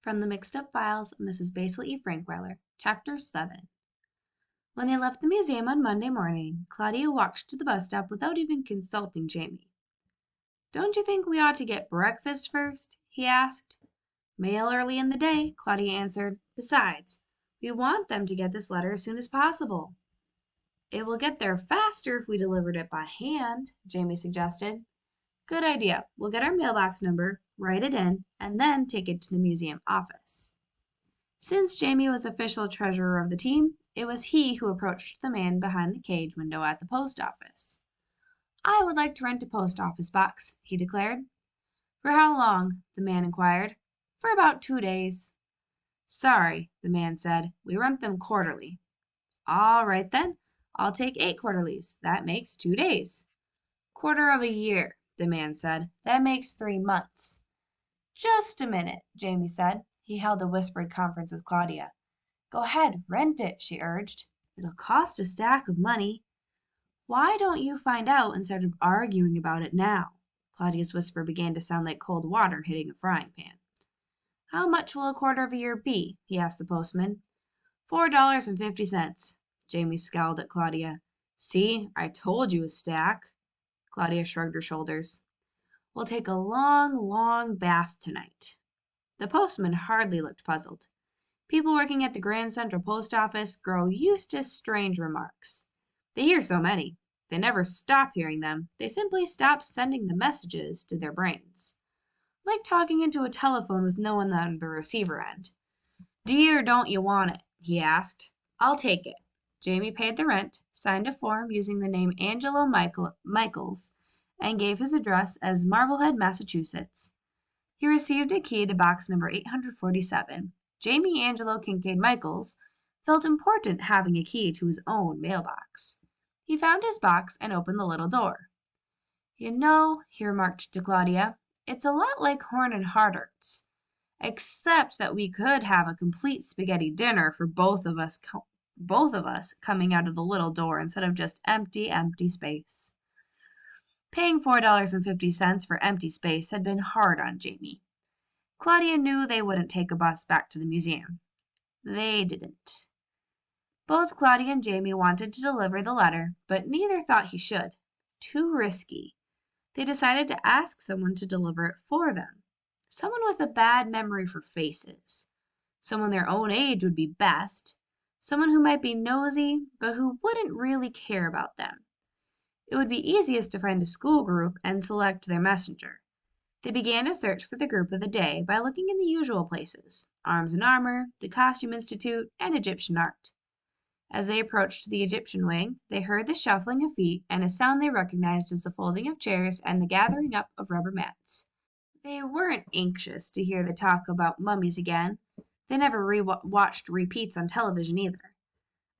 From the Mixed-Up Files of Mrs. Basil E. Frankweiler, Chapter 7. When they left the museum on Monday morning, Claudia walked to the bus stop without even consulting Jamie. "Don't you think we ought to get breakfast first?" he asked. "Mail early in the day," Claudia answered. "Besides, we want them to get this letter as soon as possible." "It will get there faster if we delivered it by hand," Jamie suggested. "Good idea. We'll get our mailbox number, write it in, and then take it to the museum office." Since Jamie was official treasurer of the team, it was he who approached the man behind the cage window at the post office. "I would like to rent a post office box," he declared. "For how long?" the man inquired. "For about 2 days." "Sorry," the man said. "We rent them quarterly." "All right then. I'll take 8 quarterlies. That makes 2 days." "Quarter of a year," the man said. "That makes 3 months." "Just a minute," Jamie said. He held a whispered conference with Claudia. "Go ahead, rent it," she urged. "It'll cost a stack of money." "Why don't you find out instead of arguing about it now?" Claudia's whisper began to sound like cold water hitting a frying pan. "How much will a quarter of a year be?" he asked the postman. $4.50. Jamie scowled at Claudia. "See, I told you a stack." Claudia shrugged her shoulders. "We'll take a long, long bath tonight." The postman hardly looked puzzled. People working at the Grand Central Post Office grow used to strange remarks. They hear so many. They never stop hearing them. They simply stop sending the messages to their brains. Like talking into a telephone with no one on the receiver end. "Do you or don't you want it?" he asked. "I'll take it." Jamie paid the rent, signed a form using the name Angelo Michaels, and gave his address as Marblehead, Massachusetts. He received a key to box number 847. Jamie Angelo Kincaid Michaels felt important having a key to his own mailbox. He found his box and opened the little door. "You know," he remarked to Claudia, "it's a lot like Horn and Hardart's, except that we could have a complete spaghetti dinner for both of us coming out of the little door instead of just empty space." Paying $4.50 for empty space had been hard on Jamie. Claudia knew they wouldn't take a bus back to the museum. They didn't. Both Claudia and Jamie wanted to deliver the letter, but neither thought he should. Too risky. They decided to ask someone to deliver it for them. Someone with a bad memory for faces. Someone their own age would be best. Someone who might be nosy, but who wouldn't really care about them. It would be easiest to find a school group and select their messenger. They began a search for the group of the day by looking in the usual places: Arms and Armor, the Costume Institute, and Egyptian Art. As they approached the Egyptian wing, they heard the shuffling of feet and a sound they recognized as the folding of chairs and the gathering up of rubber mats. They weren't anxious to hear the talk about mummies again. They never watched repeats on television either.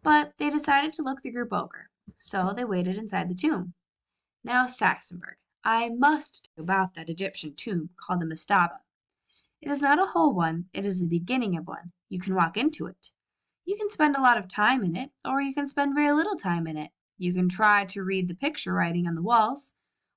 But they decided to look the group over. So they waited inside the tomb. "Now, Saxonburg, I must tell you about that Egyptian tomb called the mastaba. It is not a whole one, it is the beginning of one. You can walk into it. You can spend a lot of time in it, or you can spend very little time in it. You can try to read the picture writing on the walls,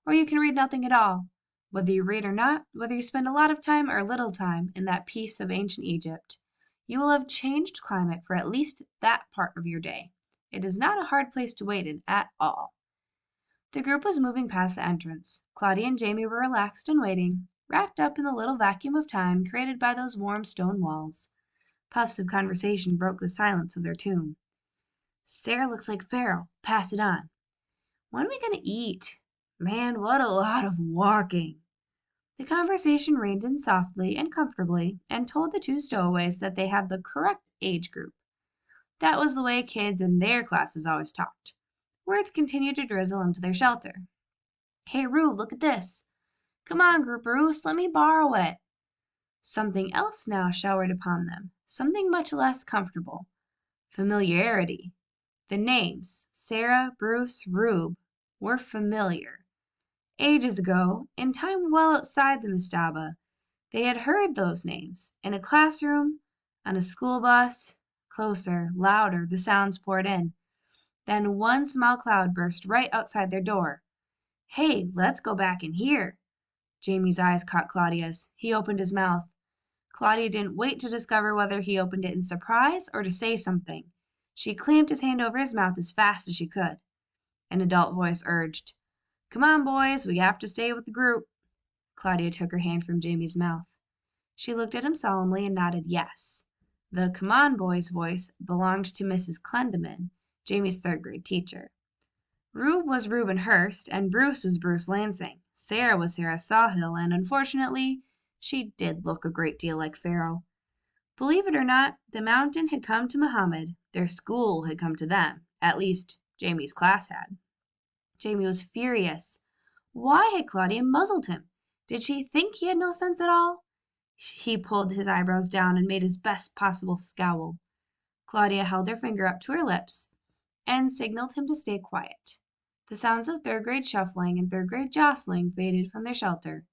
or you can read nothing at all. Whether you read or not, whether you spend a lot of time or little time in that piece of ancient Egypt, you will have changed climate for at least that part of your day. It is not a hard place to wait in at all." The group was moving past the entrance. Claudia and Jamie were relaxed and waiting, wrapped up in the little vacuum of time created by those warm stone walls. Puffs of conversation broke the silence of their tomb. "Sarah looks like Pharaoh. Pass it on." "When are we going to eat?" "Man, what a lot of walking." The conversation reined in softly and comfortably and told the two stowaways that they had the correct age group. That was the way kids in their classes always talked. Words continued to drizzle into their shelter. "Hey, Rube, look at this." "Come on, Grouperoo, let me borrow it." Something else now showered upon them, something much less comfortable. Familiarity. The names, Sarah, Bruce, Rube, were familiar. Ages ago, in time well outside the mastaba, they had heard those names, in a classroom, on a school bus. Closer, louder, the sounds poured in. Then one small cloud burst right outside their door. "Hey, let's go back in here." Jamie's eyes caught Claudia's. He opened his mouth. Claudia didn't wait to discover whether he opened it in surprise or to say something. She clamped his hand over his mouth as fast as she could. An adult voice urged, "Come on, boys, we have to stay with the group." Claudia took her hand from Jamie's mouth. She looked at him solemnly and nodded yes. The "come on, boys" voice belonged to Mrs. Clendeman, Jamie's third-grade teacher. Rube was Reuben Hurst, and Bruce was Bruce Lansing. Sarah was Sarah Sawhill, and unfortunately, she did look a great deal like Pharaoh. Believe it or not, the mountain had come to Muhammad. Their school had come to them. At least, Jamie's class had. Jamie was furious. Why had Claudia muzzled him? Did she think he had no sense at all? He pulled his eyebrows down and made his best possible scowl. Claudia held her finger up to her lips and signaled him to stay quiet. The sounds of third-grade shuffling and third-grade jostling faded from their shelter.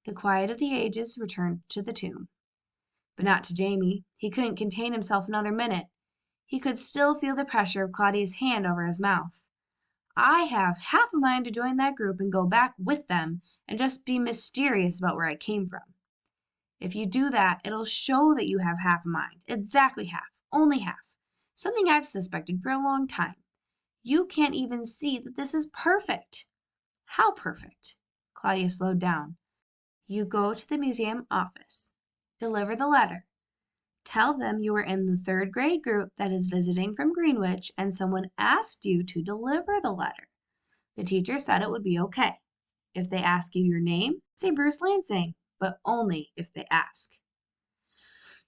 The quiet of the ages returned to the tomb. But not to Jamie. He couldn't contain himself another minute. He could still feel the pressure of Claudia's hand over his mouth. "I have half a mind to join that group and go back with them and just be mysterious about where I came from. If you do that, it'll show that you have half a mind. Exactly half. Only half. Something I've suspected for a long time. You can't even see that this is perfect." "How perfect?" Claudia slowed down. "You go to the museum office. Deliver the letter. Tell them you are in the third-grade group that is visiting from Greenwich and someone asked you to deliver the letter. The teacher said it would be okay. If they ask you your name, say Bruce Lansing, but only if they ask."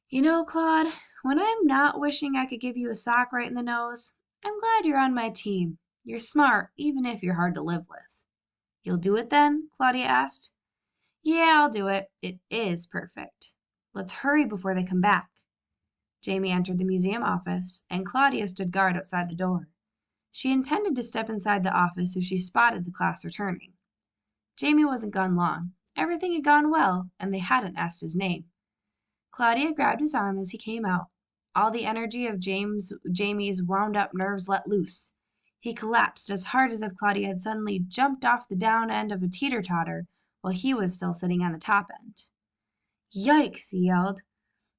"You know, Claude, when I'm not wishing I could give you a sock right in the nose, I'm glad you're on my team. You're smart, even if you're hard to live with." "You'll do it then?" Claudia asked. "Yeah, I'll do it. It is perfect. Let's hurry before they come back." Jamie entered the museum office, and Claudia stood guard outside the door. She intended to step inside the office if she spotted the class returning. Jamie wasn't gone long. Everything had gone well, and they hadn't asked his name. Claudia grabbed his arm as he came out. All the energy of Jamie's wound-up nerves let loose. He collapsed as hard as if Claudia had suddenly jumped off the down end of a teeter-totter while he was still sitting on the top end. "Yikes!" he yelled.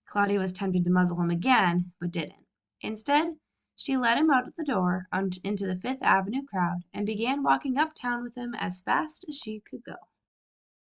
Claudia was tempted to muzzle him again, but didn't. Instead, she led him out of the door into the Fifth Avenue crowd and began walking uptown with him as fast as she could go.